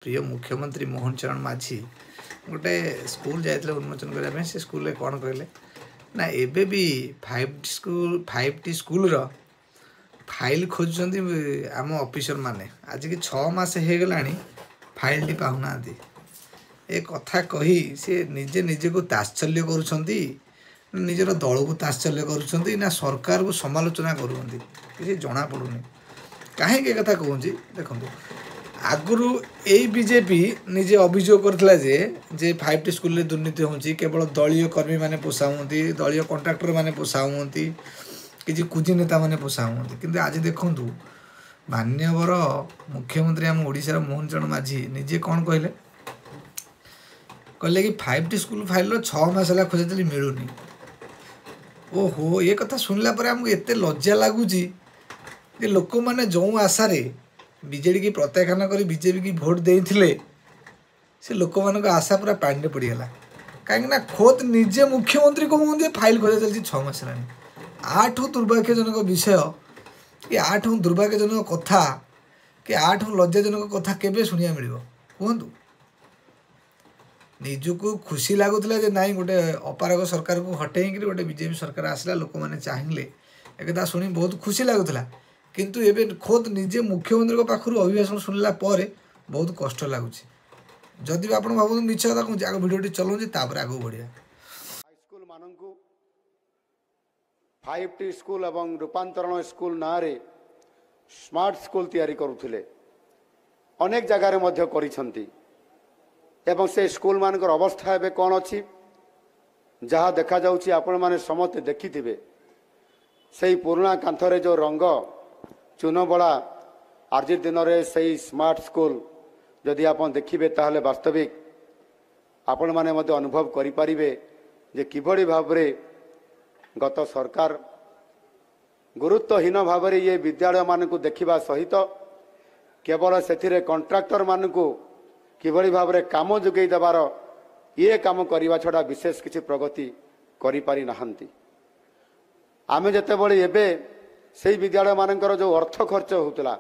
प्रिय मुख्यमंत्री मोहन चरण माझी गोटे स्कूल जाते उन्मोचन करने से स्कूल कौन कहले ना एबे भी 5T स्कूल फाइल खोजुंट आम ऑफिसर माने आज की 6 मास हो गला फाइल टी पाऊना ए कथा कही सी निजे निजे को तात्सल्य करुँच निजर दल को तात्सल्य करुँच ना सरकार को समालोचना करुँच जना पड़ूनी कहीं कथा कहूँ देखो आगुरी यही बीजेपी निजे अभियोग करथिला जे 5T स्कूल रे दुर्नीति होची केवल दलीय कर्मी माने पोषाउंती दलीय कॉन्ट्रैक्टर माने पोषाउंती किछि कुजी नेता माने पोषाउंती किंतु आज देखंतु मान्यवर मुख्यमंत्री हम ओडिसा मोहन चरण माझी निजे कौन कहले कि 5T स्कूल फाइल 6 मास ला खोजतली मिलुनी। ओहो ये कथा सुनला पर हमको एते लज्जा लागुची जे लोक माने जो आशा रे बीजेडी की प्रत्याख्यान कर बीजेपी की भोट देते से लोक मान आशा पूरा पानी पड़गला कहीं खोद निजे मुख्यमंत्री कहते फाइल खोजा चलती 6 मास है आठ दुर्भाग्यजनक विषय कि आठ दुर्भाग्यजनक कथा कि आठ लज्जाजनक कथा केबे शुणा मिल कहतु निजको खुशी लगुला नाई गोटे अपारग सरकार को हटेक गोटे बीजेपी सरकार आसला लोक मैंने चाहिए एक शुणी बहुत खुशी लगुला किंतु एबे खोद निजे मुख्यमंत्री पाखु अभिभाषण शुणला बहुत कष्ट लगुच जदि आप भावुँ मिछ कथा कहूँ आग भिडियो चलाऊँ आगे बढ़िया हाईस्कूल मानू 5T स्कूल एवं रूपांतरण स्कूल ना रे स्मार्ट स्कूल तैयारी करुले अनेक जगार एवं से स्कूल मानकर अवस्था एवं कौन अच्छी जहाँ देखा जाउछि आपण माने समस्त देखिथिबे से पुराना कांथरे जो रंग चून बड़ा आज दिन में से स्मार्ट स्कूल जदि आप देखिए ताहले वास्तविक आपण माने मध्य अनुभव करिपारिबे जे किभଳି भाबरे गत सरकार गुरुत्वहीन भाव ये विद्यालय मानक देखा सहित केवल से कॉन्ट्रैक्टर मानक किभଳି भाबरे काम जोगई देवार ये काम करने छड़ा विशेष किसी प्रगति करि पारि नाहंती। आमे जेतेबेले एबे से विद्यालय मानकर जो अर्थ खर्च होता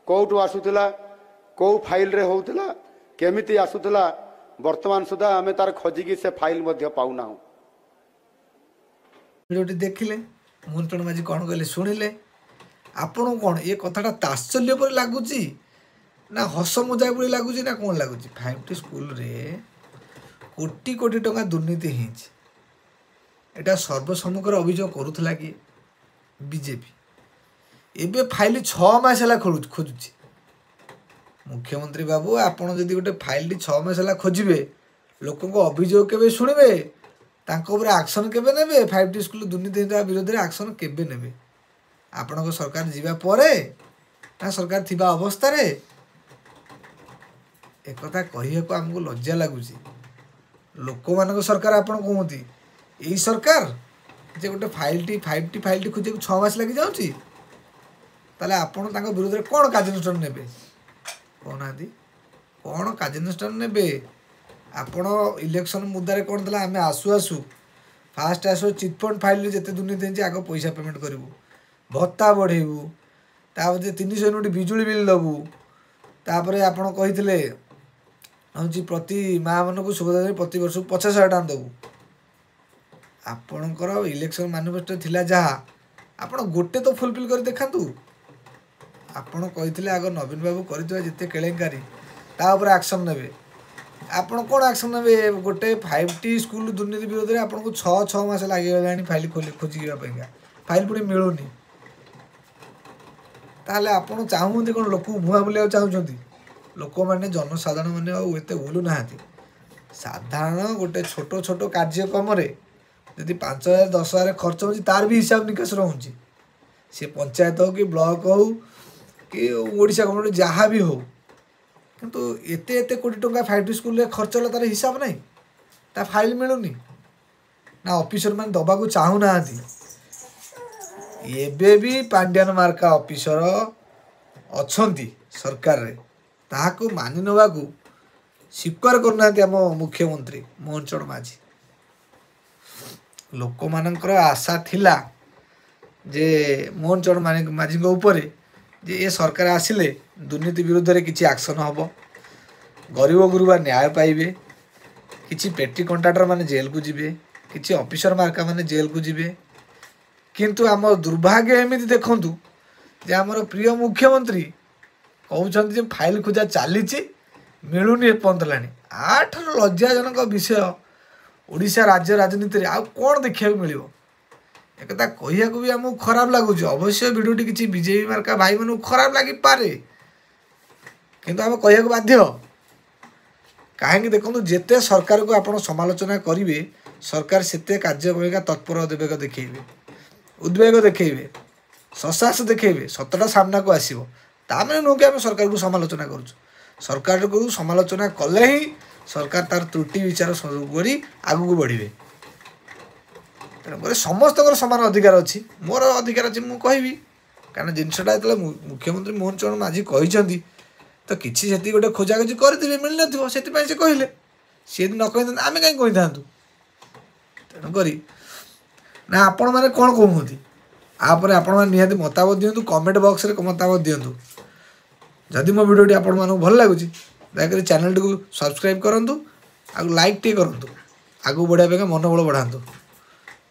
कौटू आसूला कौ फाइल रे होता केमिति आसूला वर्तमान सुधा आमे तार खोजिकी से फाइल मध्य पाउना भिडियोटी देखिले मोहन चरण माझी कौन कहले शुणिले आपण कौन ये कथाटा तात्सल्य पर लगुच ना हस मजाक पर लगुच ना कौन लगुच 5T स्कूल रे कोटी कोटी टंका दुर्नीति होटा सर्वसम्मुखर अभियोग करुला कि बीजेपी एबे फाइल 6 मास है खोजुची मुख्यमंत्री बाबू आपड़ जदि गोटे फाइल 6 मास है खोजे लोक अभियोग के शुणे एक्शन केबे नेबे 5T स्कूल दुर्नीति विरोध में एक्शन केबे नेबे आपण सरकार जीवा परे ना सरकार थिबा अवस्था रे एक कथा कहको आमको लज्जा लगुच लोक मान सरकार आपण कहती यही सरकार जे गोटे 5T फाइल खोजे 6 मास लगी जाऊँगी ताले आपण तांको विरोध में कौन कार्यानुष्ठान नेबे कहना कौन कार्यानुष्ठान नेबे आपण इलेक्शन मुद्दे कौन था आम आसु आसु फास्ट आसु चिटफंड फाइल जिते दुर्नीति आग पैसा पेमेंट करूँ भत्ता बढ़ेबू तापर 300 यूनिट बिजुली बिल दबू तापर आपण कही हूँ प्रति माँ मानक सुविधा प्रति वर्ष 50,000 टଙ୍କା दबू आपणकर इलेक्शन मैनिफेस्टो थिला जहाँ आपण गोटे तो फुलफिल कर देखातु आपण कही आग नवीन बाबू कर जिते केलेंकारी तापर एक्शन नेबे आपण कौन एक्शन ने गोटे 5T स्कूल दुर्नीति विरोध में आपको 6 मास लगे फाइल खोजिका फाइल पुणी मिलूनी ताहले आपण चाहूँगी कौन लोक मुहा बुलाया चाहूँगी लोक मैंने जनसाधारण मैंने एते बुलू ना साधारण गोटे छोट छोट कार्यक्रम यदि 5,000 10,000 खर्च हो तार भी हिसाब निकास रोचे सी पंचायत हो कि ब्लॉक हो कि ओडिशा गवर्नमेंट जहाँ भी हो किंतु एते एते कोटी टंका 5T स्कूल रे खर्च होला तार हिसाब नहीं ता फाइल मिलूनी ना ऑफिसर मान दबा को चाहू ना एबे भी पांड्यान मार्का ऑफिसर अच्छी सरकार रे ताहाको मानि नवा को स्वीकार करना आम मुख्यमंत्री मोहन चरण माझी लोक मानकर आशा थिला जे मोहन चरण माझी ऊपर जे ये सरकार आसिले दुर्नीति विरुद्ध में किसी एक्शन हम गरीब गुरुबा न्याय पाइबे, किछि पेटी कंट्राक्टर माने जेल को जीवे, किछि ऑफिसर मार्का माने जेल को जीवे। किंतु आम दुर्भाग्य एमती देखंतु जे आमर प्रिय मुख्यमंत्री कहउछन्ति जे फाइल खोजा चलीछि मिलुनी एपंतलानी। आठर लज्जाजनक विषय ओडिशा राज्य राजनीति रे आ कोन देखिया मिलिबो। एक कथा कहिया को भी हमहु खराब लागुछ। अवश्य वीडियोटी किछि बीजेपी मार्का भाई मानु खराब लागि पारे, किंतु हम कहिया को बाध्य। काहेकि देखंतु जेते सरकार को आपण समालोचना करिवे सरकार सेते कार्यपालिका तत्पर उद्वेग देखैबे, उद्वेग देखैबे, ससास देखैबे, सतटा सामना को आसीबो। तामे नु कि हम सरकार को समालोचना करूछु। सरकार को समालोचना कले ही सरकार तार त्रुटि विचार करी आगु को बढ़िबे। तेणुकर समस्त समान अधिकार अच्छी, मोर अधिकार अच्छी मु कहबी। कारण जिनसटा जो मुख्यमंत्री मोहन चरण माझी कहते तो किसी से गोटे खोजाखोजी करेंगे मिल न से कहले सी न कही आम कहीं कही था। तेणुक ना आपण मैंने कौन कहते आपर आपण निहाती मतामत दिंतु, कमेंट बॉक्स रे मतामत दिंतु। जदि मो वीडियो आपण मानक भल लगुच दयाकोरी चैनल को सब्सक्राइब करूँ, आग लाइक टे करूँ, आगू बढ़िया मनोबल बढ़ातु।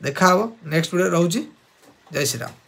देखा नेक्स्ट वीडियो रोची। जय श्री राम।